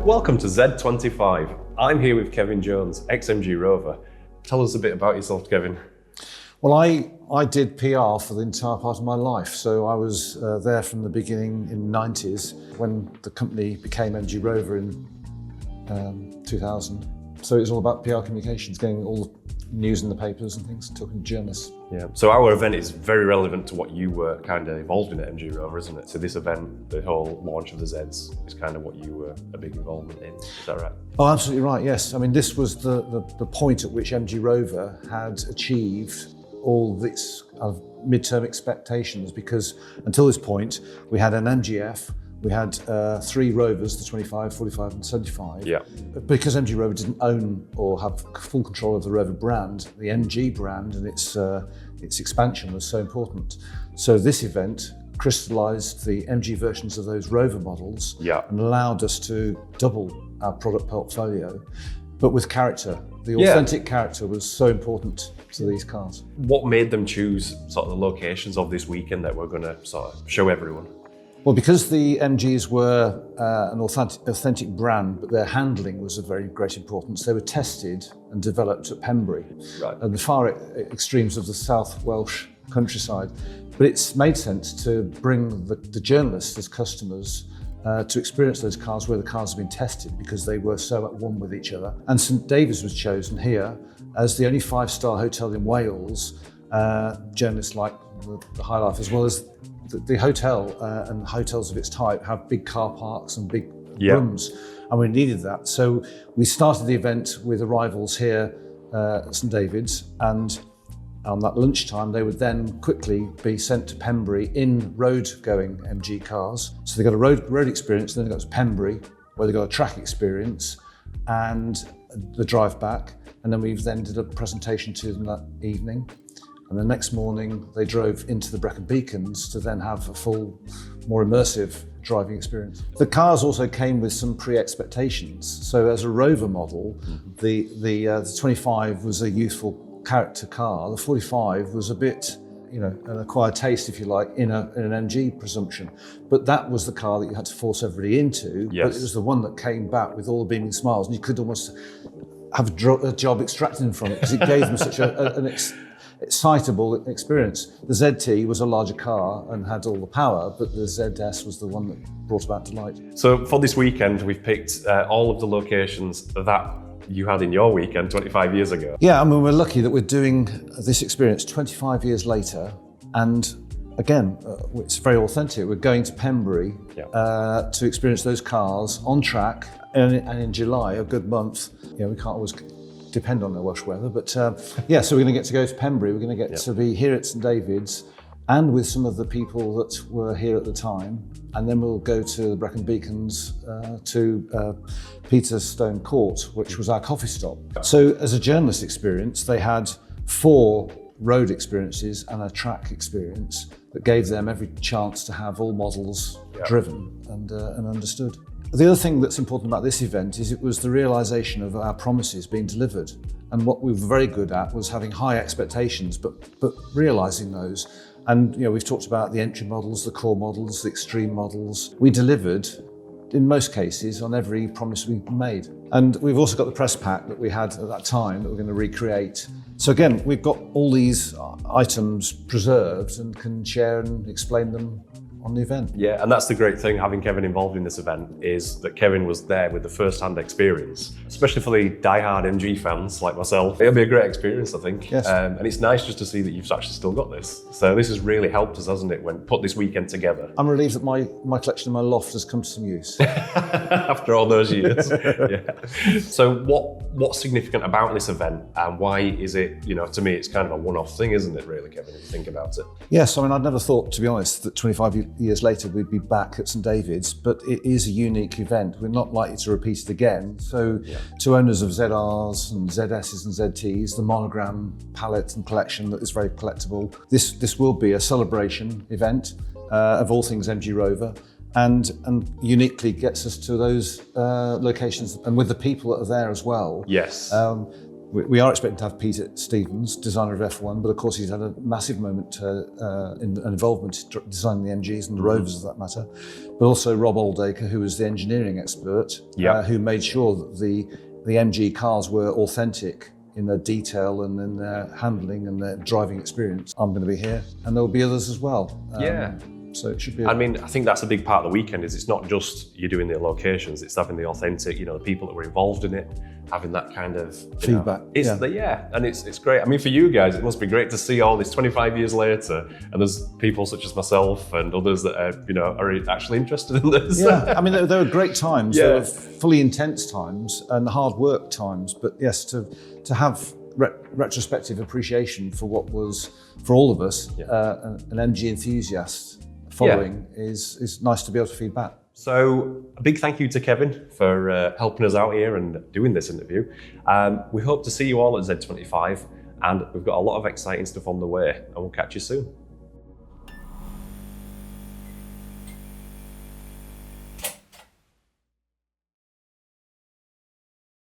Welcome to ZED25. I'm here with Kevin Jones, ex-MG Rover. Tell us a bit about yourself, Kevin. Well, I did PR for the entire part of my life. So I was there from the beginning in the 90s when the company became MG Rover in 2000. So it was all about PR communications, getting all the news in the papers and things, talking to journalists. Yeah. So our event is very relevant to what you were kind of involved in at MG Rover, isn't it? So this event, the whole launch of the Zeds, is kind of what you were a big involvement in. Is that right? Oh, absolutely right, yes. I mean, this was the point at which MG Rover had achieved all its midterm expectations, because until this point, we had an MGF, we had 3 Rovers, the 25, 45 and 75. Yeah. Because MG Rover didn't own or have full control of the Rover brand, the MG brand and its expansion was so important. So this event crystallised the MG versions of those Rover models and allowed us to double our product portfolio, but with character. The authentic character was so important to these cars. What made them choose sort of the locations of this weekend that we're going to sort of show everyone? Well, because the MGs were an authentic brand, but their handling was of very great importance, they were tested and developed at Pembury, at the far extremes of the South Welsh countryside. But it's made sense to bring the journalists as customers to experience those cars where the cars have been tested, because they were so at one with each other. And St David's was chosen here as the only 5-star hotel in Wales. Journalists like the High Life, as well as the hotel and hotels of its type have big car parks and big rooms, and we needed that. So we started the event with arrivals here at St David's, and on that lunchtime they would then quickly be sent to Pembury in road-going MG cars. So they got a road experience, then they got to Pembury where they got a track experience and the drive back, and then we then did a presentation to them that evening. And the next morning, they drove into the Brecon Beacons to then have a full, more immersive driving experience. The cars also came with some pre-expectations. So as a Rover model, the 25 was a youthful character car. The 45 was a bit, an acquired taste, if you like, in an MG presumption. But that was the car that you had to force everybody into. Yes. But it was the one that came back with all the beaming smiles, and you could almost have a job extracting from it, because it gave them such an excitable experience. The ZT was a larger car and had all the power, but the ZS was the one that brought about delight. So for this weekend, we've picked all of the locations that you had in your weekend 25 years ago. Yeah, I mean, we're lucky that we're doing this experience 25 years later, and again, it's very authentic. We're going to Pembury to experience those cars on track, and in July, a good month. We can't always depend on the Welsh weather, but so we're going to get to go to Pembury. We're going to get to be here at St David's and with some of the people that were here at the time, and then we'll go to the Brecon Beacons to Peterstone Court, which was our coffee stop. So as a journalist experience, they had 4 road experiences and a track experience that gave them every chance to have all models driven and understood. The other thing that's important about this event is it was the realisation of our promises being delivered. And what we were very good at was having high expectations, but realising those. And we've talked about the entry models, the core models, the extreme models. We delivered, in most cases, on every promise we made. And we've also got the press pack that we had at that time that we're going to recreate. So again, we've got all these items preserved and can share and explain them on the event. Yeah, and that's the great thing, having Kevin involved in this event, is that Kevin was there with the first-hand experience, especially for the die-hard MG fans like myself. It'll be a great experience, I think. Yes. And it's nice just to see that you've actually still got this. So this has really helped us, hasn't it, when put this weekend together? I'm relieved that my collection in my loft has come to some use. After all those years. So what's significant about this event, and why is it, to me, it's kind of a one-off thing, isn't it, really, Kevin, if you think about it? Yes, I mean, I'd never thought, to be honest, that 25 years later we'd be back at St David's, but it is a unique event. We're not likely to repeat it again. So to owners of ZRs and ZSs and ZTs, the monogram palette and collection that is very collectible, this will be a celebration event of all things MG Rover, and uniquely gets us to those locations, and with the people that are there as well. Yes. We are expecting to have Peter Stevens, designer of F1, but of course he's had a massive moment in involvement designing the MGs and the Rovers, for that matter. But also Rob Oldacre, who was the engineering expert, who made sure that the MG cars were authentic in their detail and in their handling and their driving experience. I'm going to be here, and there will be others as well. So it should be. I think that's a big part of the weekend. Is it's not just you doing the locations; it's having the authentic, the people that were involved in it, having that kind of feedback. And it's great. I mean, for you guys, it must be great to see all this 25 years later, and there's people such as myself and others that are actually interested in this. Yeah, I mean, there were great times. There were fully intense times and hard work times. But yes, to have retrospective appreciation for what was, for all of us, an MG enthusiast following is nice to be able to feed back. So a big thank you to Kevin for helping us out here and doing this interview. We hope to see you all at ZED25, and we've got a lot of exciting stuff on the way, and we'll catch you soon.